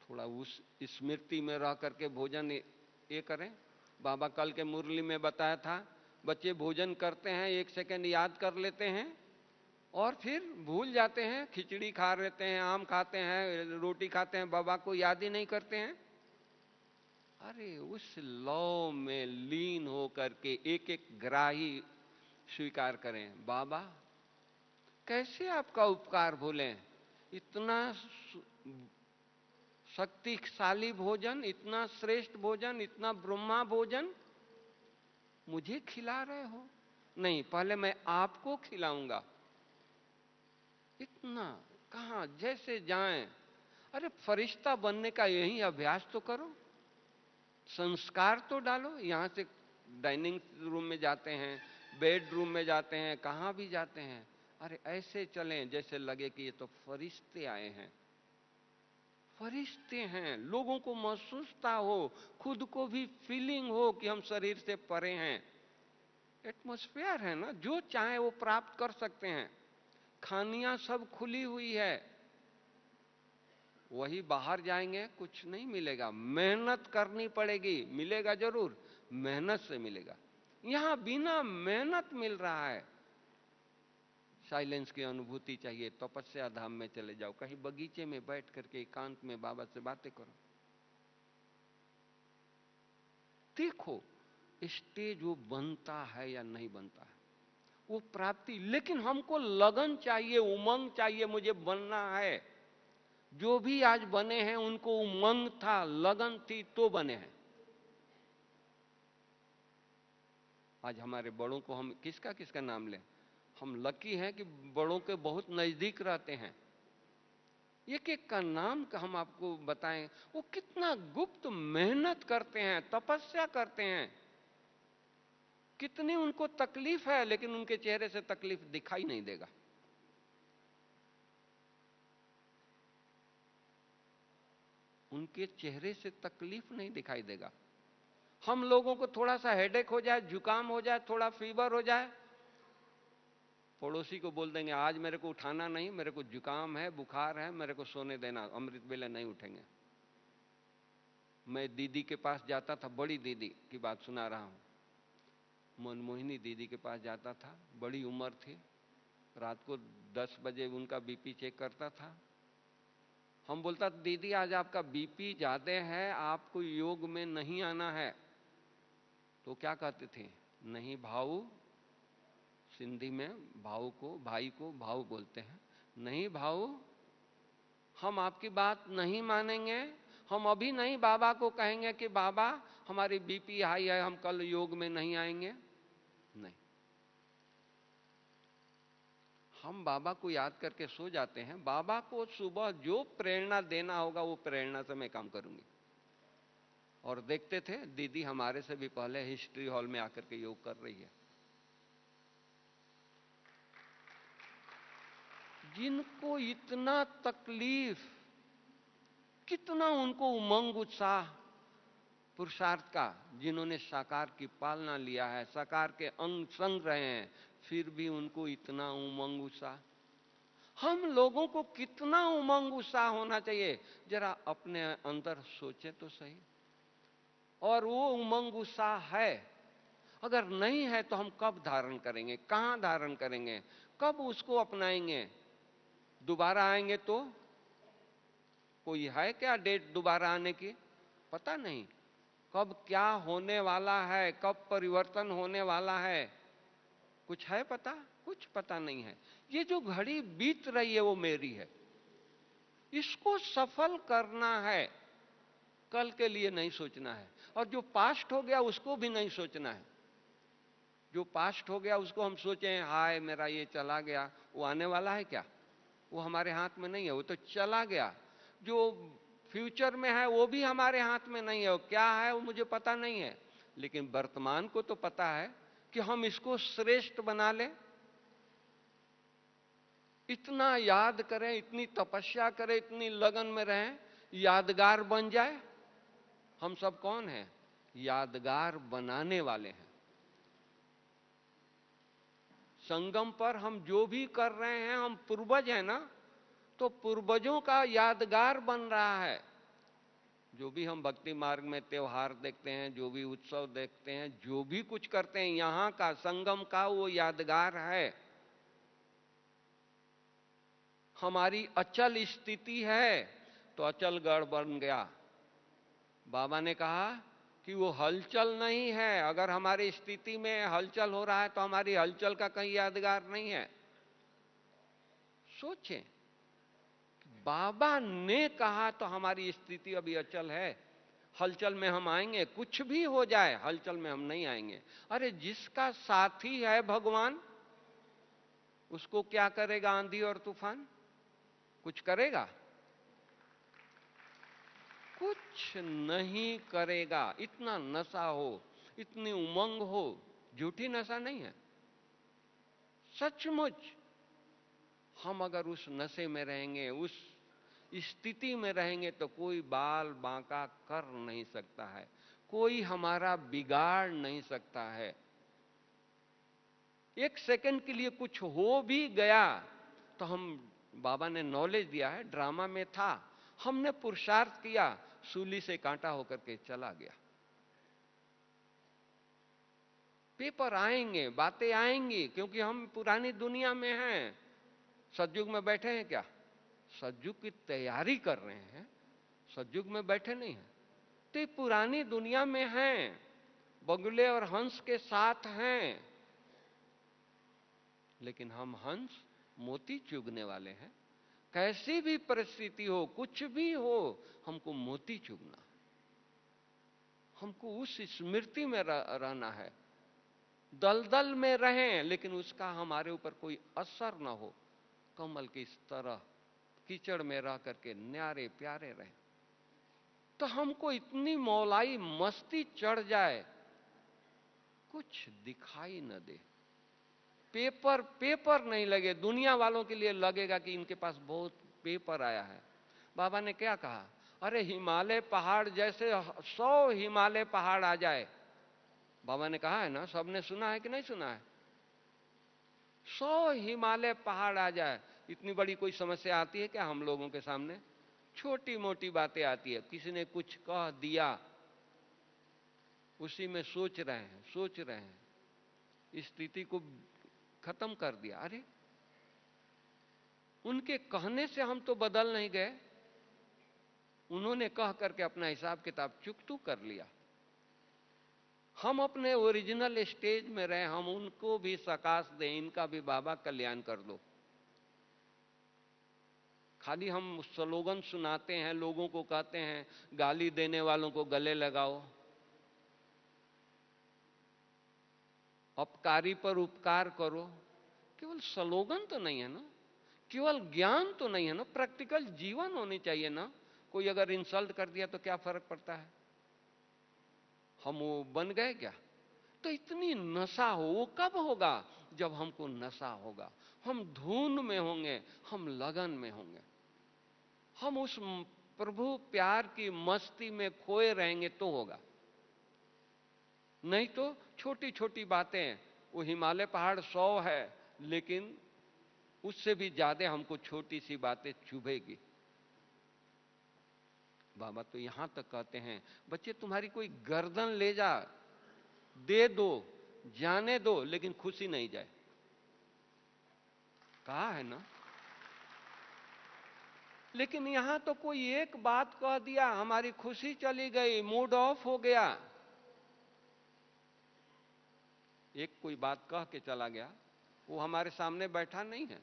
थोड़ा उस स्मृति में रह करके भोजन ये करें। बाबा कल के मुरली में बताया था, बच्चे भोजन करते हैं, 1 सेकंड याद कर लेते हैं और फिर भूल जाते हैं। खिचड़ी खा लेते हैं, आम खाते हैं, रोटी खाते हैं, बाबा को याद ही नहीं करते हैं। अरे उस लौ में लीन हो करके एक एक ग्राही स्वीकार करें। बाबा कैसे आपका उपकार भूलें? इतना शक्तिशाली भोजन, इतना श्रेष्ठ भोजन, इतना ब्रह्मा भोजन मुझे खिला रहे हो? नहीं, पहले मैं आपको खिलाऊंगा। इतना कहां, जैसे जाएं। अरे फरिश्ता बनने का यही अभ्यास तो करो, संस्कार तो डालो। यहां से डाइनिंग रूम में जाते हैं, बेडरूम में जाते हैं, कहां भी जाते हैं, अरे ऐसे चलें जैसे लगे कि ये तो फरिश्ते आए हैं। फरिश्ते हैं, लोगों को महसूसता हो, खुद को भी फीलिंग हो कि हम शरीर से परे हैं। एटमॉस्फेयर है ना, जो चाहे वो प्राप्त कर सकते हैं। खानियां सब खुली हुई है। वही बाहर जाएंगे कुछ नहीं मिलेगा, मेहनत करनी पड़ेगी। मिलेगा जरूर, मेहनत से मिलेगा। यहां बिना मेहनत मिल रहा है। साइलेंस की अनुभूति चाहिए, तपस्या धाम में चले जाओ, कहीं बगीचे में बैठ करके एकांत में बाबा से बातें करो। देखो स्टेज वो बनता है या नहीं बनता है, वो प्राप्ति। लेकिन हमको लगन चाहिए, उमंग चाहिए, मुझे बनना है। जो भी आज बने हैं उनको उमंग था, लगन थी तो बने हैं। आज हमारे बड़ों को हम किसका किसका नाम लें? हम लकी हैं कि बड़ों के बहुत नजदीक रहते हैं। एक एक का नाम का हम आपको बताएं, वो कितना गुप्त मेहनत करते हैं, तपस्या करते हैं। कितनी उनको तकलीफ है, लेकिन उनके चेहरे से तकलीफ दिखाई नहीं देगा। उनके चेहरे से तकलीफ नहीं दिखाई देगा। हम लोगों को थोड़ा सा हेडेक हो जाए, जुकाम हो जाए, थोड़ा फीवर हो जाए, पड़ोसी को बोल देंगे आज मेरे को उठाना नहीं, मेरे को जुकाम है, बुखार है, मेरे को सोने देना, अमृत वेले नहीं उठेंगे। मैं दीदी के पास जाता था, बड़ी दीदी की बात सुना रहा हूं। मनमोहिनी दीदी के पास जाता था, बड़ी उम्र थी। रात को 10 बजे उनका बीपी चेक करता था। हम बोलता दीदी आज आपका बीपी ज्यादा है, आपको योग में नहीं आना है। तो क्या कहते थे? नहीं भाऊ, सिंधी में भाऊ को, भाई को भाऊ बोलते हैं। नहीं भाऊ, हम आपकी बात नहीं मानेंगे। हम अभी नहीं बाबा को कहेंगे कि बाबा हमारी बीपी हाई है, हम कल योग में नहीं आएंगे। नहीं, हम बाबा को याद करके सो जाते हैं। बाबा को सुबह जो प्रेरणा देना होगा वो प्रेरणा से मैं काम करूंगी। और देखते थे दीदी हमारे से भी पहले हिस्ट्री हॉल में आकर के योग कर रही है। जिनको इतना तकलीफ, कितना उनको उमंग उत्साह पुरुषार्थ का, जिन्होंने साकार की पालना लिया है, साकार के अंग संग रहे हैं, फिर भी उनको इतना उमंग उत्साह। हम लोगों को कितना उमंग उत्साह होना चाहिए, जरा अपने अंदर सोचे तो सही। और वो उमंग उत्साह है, अगर नहीं है तो हम कब धारण करेंगे, कहां धारण करेंगे, कब उसको अपनाएंगे? दोबारा आएंगे तो कोई है क्या डेट दोबारा आने की? पता नहीं कब क्या होने वाला है, कब परिवर्तन होने वाला है, कुछ है पता? कुछ पता नहीं है। ये जो घड़ी बीत रही है वो मेरी है, इसको सफल करना है, कल के लिए नहीं सोचना है। और जो पास्ट हो गया उसको भी नहीं सोचना है। जो पास्ट हो गया उसको हम सोचें हाय मेरा ये चला गया, वो आने वाला है क्या? वो हमारे हाथ में नहीं है, वो तो चला गया। जो फ्यूचर में है वो भी हमारे हाथ में नहीं है, वो क्या है वो मुझे पता नहीं है, लेकिन वर्तमान को तो पता है कि हम इसको श्रेष्ठ बना लें। इतना याद करें, इतनी तपस्या करें, इतनी लगन में रहें, यादगार बन जाए। हम सब कौन हैं? यादगार बनाने वाले हैं। संगम पर हम जो भी कर रहे हैं, हम पूर्वज हैं ना, तो पूर्वजों का यादगार बन रहा है। जो भी हम भक्ति मार्ग में त्योहार देखते हैं, जो भी उत्सव देखते हैं, जो भी कुछ करते हैं, यहां का संगम का वो यादगार है। हमारी अचल स्थिति है तो अचलगढ़ बन गया। बाबा ने कहा कि वो हलचल नहीं है। अगर हमारी स्थिति में हलचल हो रहा है तो हमारी हलचल का कहीं यादगार नहीं है। सोचें, बाबा ने कहा तो हमारी स्थिति अभी अचल है। हलचल में हम आएंगे, कुछ भी हो जाए हलचल में हम नहीं आएंगे। अरे जिसका साथी है भगवान, उसको क्या करेगा आंधी और तूफान? कुछ करेगा? कुछ नहीं करेगा। इतना नशा हो, इतनी उमंग हो, झूठी नशा नहीं है, सचमुच। हम अगर उस नशे में रहेंगे, उस स्थिति में रहेंगे, तो कोई बाल बांका कर नहीं सकता है, कोई हमारा बिगाड़ नहीं सकता है। एक सेकंड के लिए कुछ हो भी गया तो हम, बाबा ने नॉलेज दिया है, ड्रामा में था, हमने पुरुषार्थ किया, सूली से कांटा होकर के चला गया। पेपर आएंगे, बातें आएंगी, क्योंकि हम पुरानी दुनिया में हैं। सतयुग में बैठे हैं क्या? सतयुग की तैयारी कर रहे हैं, सतयुग में बैठे नहीं हैं। तो ये पुरानी दुनिया में हैं, बगुले और हंस के साथ हैं, लेकिन हम हंस मोती चुगने वाले हैं। कैसी भी परिस्थिति हो, कुछ भी हो, हमको मोती चुगना, हमको उस स्मृति में रहना है। दलदल में रहें लेकिन उसका हमारे ऊपर कोई असर ना हो। कमल की इस तरह कीचड़ में रह करके न्यारे प्यारे रहें। तो हमको इतनी मौलाई मस्ती चढ़ जाए, कुछ दिखाई न दे, पेपर पेपर नहीं लगे। दुनिया वालों के लिए लगेगा कि इनके पास बहुत पेपर आया है। बाबा ने क्या कहा? अरे हिमालय पहाड़ जैसे 100 हिमालय पहाड़ आ जाए, बाबा ने कहा है ना, सबने सुना है कि नहीं सुना है? 100 हिमालय पहाड़ आ जाए, इतनी बड़ी कोई समस्या आती है क्या हम लोगों के सामने? छोटी मोटी बातें आती है, किसी ने कुछ कह दिया, उसी में सोच रहे हैं, स्थिति को खत्म कर दिया। अरे उनके कहने से हम तो बदल नहीं गए, उन्होंने कह करके अपना हिसाब किताब चुकतू कर लिया। हम अपने ओरिजिनल स्टेज में रहे, हम उनको भी सकाश दें, इनका भी बाबा कल्याण कर दो। खाली हम स्लोगन सुनाते हैं, लोगों को कहते हैं गाली देने वालों को गले लगाओ, अपकारी पर उपकार करो। केवल स्लोगन तो नहीं है ना, केवल ज्ञान तो नहीं है ना, प्रैक्टिकल जीवन होनी चाहिए ना। कोई अगर इंसल्ट कर दिया तो क्या फर्क पड़ता है? हम वो बन गए क्या? तो इतनी नशा हो, वो कब होगा? जब हमको नशा होगा, हम धुन में होंगे, हम लगन में होंगे, हम उस प्रभु प्यार की मस्ती में खोए रहेंगे तो होगा। नहीं तो छोटी छोटी बातें, वो हिमालय पहाड़ 100 है, लेकिन उससे भी ज्यादा हमको छोटी सी बातें चुभेगी। बाबा तो यहां तक कहते हैं, बच्चे तुम्हारी कोई गर्दन ले जा, दे दो, जाने दो, लेकिन खुशी नहीं जाए। कहा है ना। लेकिन यहां तो कोई एक बात कह दिया, हमारी खुशी चली गई, मूड ऑफ हो गया। एक कोई बात कह के चला गया, वो हमारे सामने बैठा नहीं है,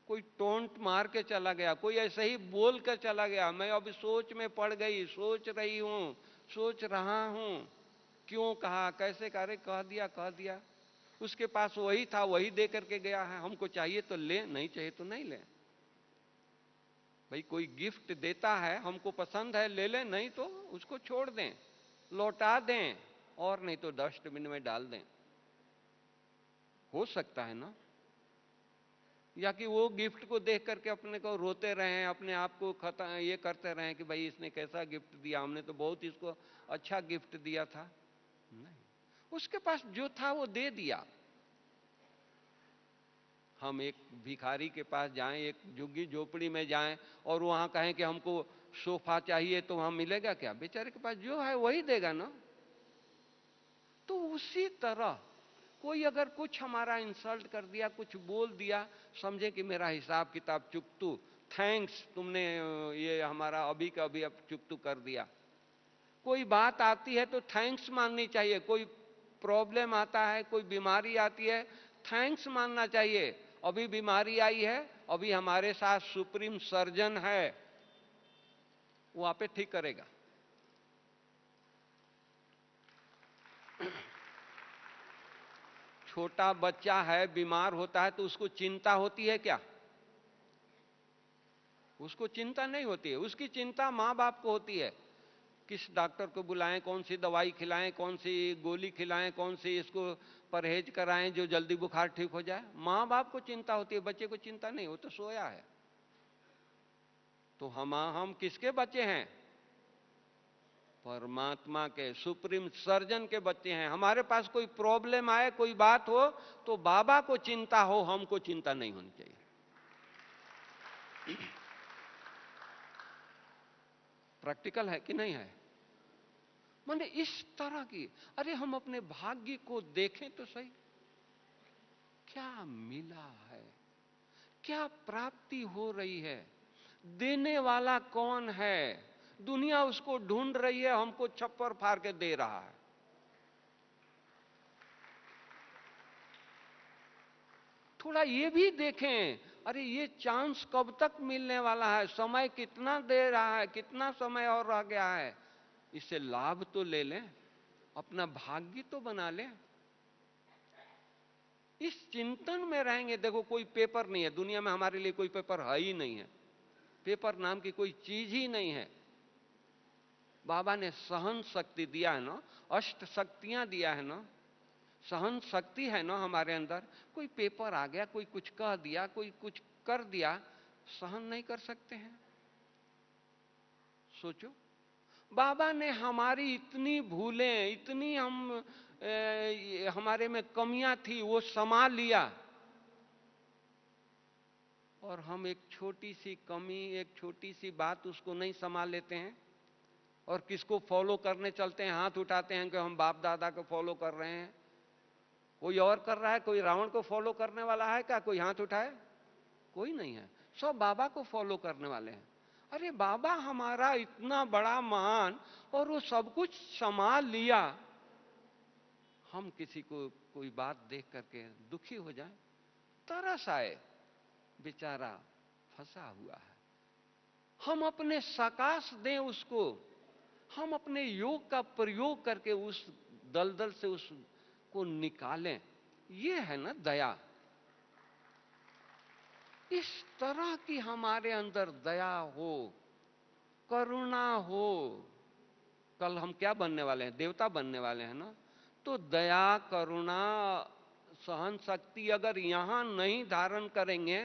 कोई टोंट मार के चला गया, कोई ऐसे ही बोल कर चला गया, मैं अभी सोच में पड़ गई, सोच रही हूं, सोच रहा हूं, क्यों कहा, कैसे कहा, कह दिया। उसके पास वही था, वही दे करके गया है। हमको चाहिए तो ले, नहीं चाहिए तो नहीं ले। भाई कोई गिफ्ट देता है, हमको पसंद है ले लें, नहीं तो उसको छोड़ दें, लौटा दें, और नहीं तो डस्टबिन में डाल दें। हो सकता है ना? या कि वो गिफ्ट को देख करके अपने को रोते रहें, अपने आप को ये करते रहें कि भाई इसने कैसा गिफ्ट दिया, हमने तो बहुत इसको अच्छा गिफ्ट दिया था। नहीं, उसके पास जो था वो दे दिया। हम एक भिखारी के पास जाएं, एक झुग्गी झोपड़ी में जाएं और वहां कहें कि हमको सोफा चाहिए, तो वहां मिलेगा क्या? बेचारे के पास जो है वही देगा ना। तो उसी तरह कोई अगर कुछ हमारा इंसल्ट कर दिया, कुछ बोल दिया, समझे कि मेरा हिसाब किताब चुकतू, थैंक्स, तुमने ये हमारा अभी का अभी अब चुकतू कर दिया। कोई बात आती है तो थैंक्स माननी चाहिए। कोई प्रॉब्लम आता है, कोई बीमारी आती है, थैंक्स मानना चाहिए। अभी बीमारी आई है, अभी हमारे साथ सुप्रीम सर्जन है, वो आप ठीक करेगा। छोटा बच्चा है, बीमार होता है तो उसको चिंता होती है क्या? उसको चिंता नहीं होती है। उसकी चिंता माँ बाप को होती है, किस डॉक्टर को बुलाएं, कौन सी दवाई खिलाएं, कौन सी गोली खिलाएं, कौन सी इसको परहेज कराएं जो जल्दी बुखार ठीक हो जाए। माँ बाप को चिंता होती है, बच्चे को चिंता नहीं, वो तो सोया है। तो हम किसके बच्चे हैं? परमात्मा के, सुप्रीम सर्जन के बच्चे हैं। हमारे पास कोई प्रॉब्लम आए, कोई बात हो, तो बाबा को चिंता हो, हमको चिंता नहीं होनी चाहिए। प्रैक्टिकल है कि नहीं है? माने इस तरह की, अरे हम अपने भाग्य को देखें तो सही, क्या मिला है, क्या प्राप्ति हो रही है, देने वाला कौन है? दुनिया उसको ढूंढ रही है, हमको छप्पर फाड़ के दे रहा है। थोड़ा ये भी देखें, अरे ये चांस कब तक मिलने वाला है, समय कितना दे रहा है, कितना समय और रह गया है, इससे लाभ तो ले लें, अपना भाग्य तो बना लें। इस चिंतन में रहेंगे। देखो कोई पेपर नहीं है दुनिया में, हमारे लिए कोई पेपर है ही नहीं है, पेपर नाम की कोई चीज ही नहीं है। बाबा ने सहन शक्ति दिया है ना, अष्ट शक्तियां दिया है ना, सहन शक्ति है ना हमारे अंदर। कोई पेपर आ गया, कोई कुछ कह दिया, कोई कुछ कर दिया, सहन नहीं कर सकते हैं? सोचो, बाबा ने हमारी इतनी भूलें, इतनी हमारे में कमियां थी, वो समा लिया, और हम एक छोटी सी कमी, एक छोटी सी बात उसको नहीं संभाल लेते हैं, और किसको फॉलो करने चलते हैं, हाथ उठाते हैं कि हम बाप दादा को फॉलो कर रहे हैं। कोई और कर रहा है, कोई रावण को फॉलो करने वाला है क्या? कोई हाथ उठाए? कोई नहीं है, सब बाबा को फॉलो करने वाले हैं। अरे बाबा हमारा इतना बड़ा महान, और वो सब कुछ संभाल लिया, हम किसी को कोई बात देख करके दुखी हो जाए, तरस आए, बेचारा फंसा हुआ है। हम अपने सकाश दें उसको, हम अपने योग का प्रयोग करके उस दलदल से उसको निकालें। ये है ना दया। इस तरह की हमारे अंदर दया हो, करुणा हो। कल हम क्या बनने वाले हैं? देवता बनने वाले हैं ना। तो दया, करुणा, सहन शक्ति अगर यहां नहीं धारण करेंगे,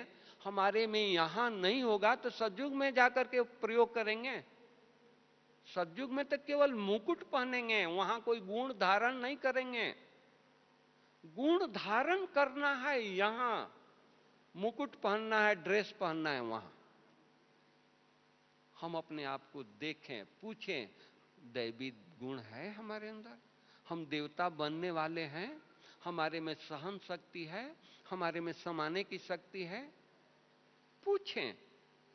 हमारे में यहां नहीं होगा, तो सतयुग में जाकर के प्रयोग करेंगे। सतयुग में तो केवल मुकुट पहनेंगे, वहां कोई गुण धारण नहीं करेंगे। गुण धारण करना है यहां, मुकुट पहनना है, ड्रेस पहनना है वहां। हम अपने आप को देखें, पूछें, दैवी गुण है हमारे अंदर? हम देवता बनने वाले हैं? हमारे में सहन शक्ति है? हमारे में समाने की शक्ति है? पूछें,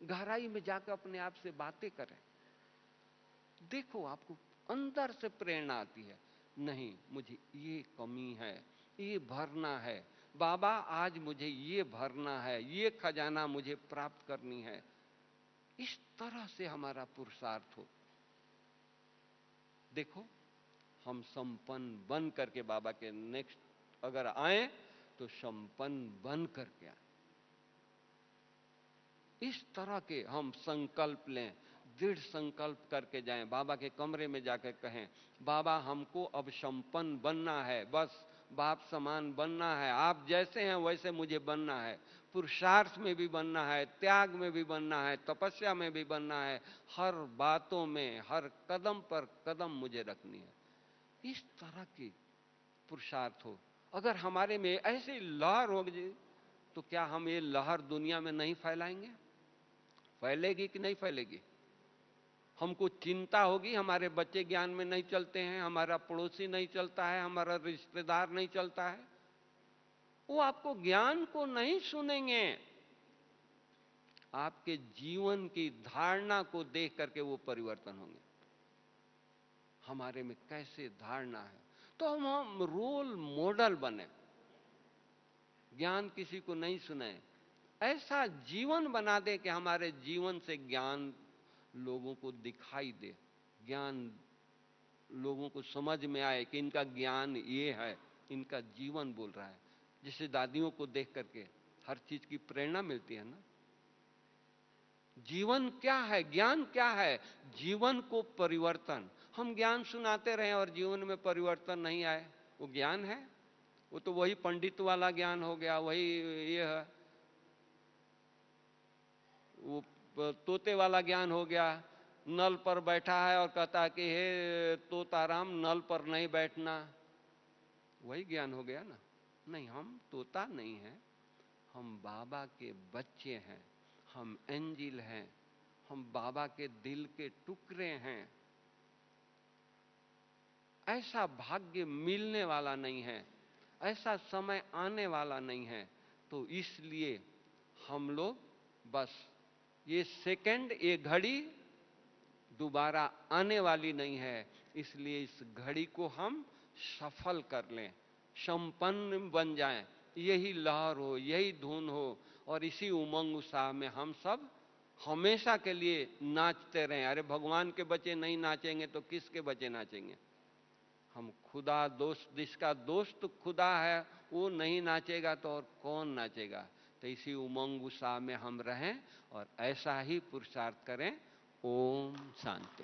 गहराई में जाकर अपने आप से बातें करें। देखो आपको अंदर से प्रेरणा आती है, नहीं मुझे ये कमी है, ये भरना है, बाबा आज मुझे ये भरना है, ये खजाना मुझे प्राप्त करनी है। इस तरह से हमारा पुरुषार्थ हो। देखो हम संपन्न बन करके बाबा के नेक्स्ट अगर आए तो संपन्न बन करके आए। इस तरह के हम संकल्प लें, दृढ़ संकल्प करके जाएं, बाबा के कमरे में जाकर कहें, बाबा हमको अब संपन्न बनना है, बस बाप समान बनना है, आप जैसे हैं वैसे मुझे बनना है, पुरुषार्थ में भी बनना है, त्याग में भी बनना है, तपस्या में भी बनना है, हर बातों में, हर कदम पर कदम मुझे रखनी है। इस तरह की पुरुषार्थ हो, अगर हमारे में ऐसी लहर होगी तो क्या हम ये लहर दुनिया में नहीं फैलाएंगे? फैलेगी कि नहीं फैलेगी? हमको चिंता होगी, हमारे बच्चे ज्ञान में नहीं चलते हैं, हमारा पड़ोसी नहीं चलता है, हमारा रिश्तेदार नहीं चलता है, वो आपको ज्ञान को नहीं सुनेंगे, आपके जीवन की धारणा को देख करके वो परिवर्तन होंगे। हमारे में कैसे धारणा है, तो हम रोल मॉडल बने, ज्ञान किसी को नहीं सुने, ऐसा जीवन बना दे कि हमारे जीवन से ज्ञान लोगों को दिखाई दे, ज्ञान लोगों को समझ में आए कि इनका ज्ञान ये है, इनका जीवन बोल रहा है। जैसे दादियों को देख करके हर चीज की प्रेरणा मिलती है ना। जीवन क्या है, ज्ञान क्या है? जीवन को परिवर्तन। हम ज्ञान सुनाते रहे और जीवन में परिवर्तन नहीं आए, वो ज्ञान है? वो तो वही पंडित वाला ज्ञान हो गया, वही ये है, वो तोते वाला ज्ञान हो गया। नल पर बैठा है और कहता है कि हे तोताराम नल पर नहीं बैठना, वही ज्ञान हो गया ना। नहीं, हम तोता नहीं है, हम बाबा के बच्चे हैं, हम एंजिल हैं, हम बाबा के दिल के टुकड़े हैं। ऐसा भाग्य मिलने वाला नहीं है, ऐसा समय आने वाला नहीं है। तो इसलिए हम लोग बस ये सेकंड, ये घड़ी दोबारा आने वाली नहीं है, इसलिए इस घड़ी को हम सफल कर लें, संपन्न बन जाएं, यही लहर हो, यही धुन हो, और इसी उमंग उत्साह में हम सब हमेशा के लिए नाचते रहें। अरे भगवान के बच्चे नहीं नाचेंगे तो किसके बच्चे नाचेंगे? हम खुदा दोस्त, जिसका दोस्त खुदा है वो नहीं नाचेगा तो और कौन नाचेगा? तो इसी उमंग उत्साह में हम रहें और ऐसा ही पुरुषार्थ करें। ओम शांति।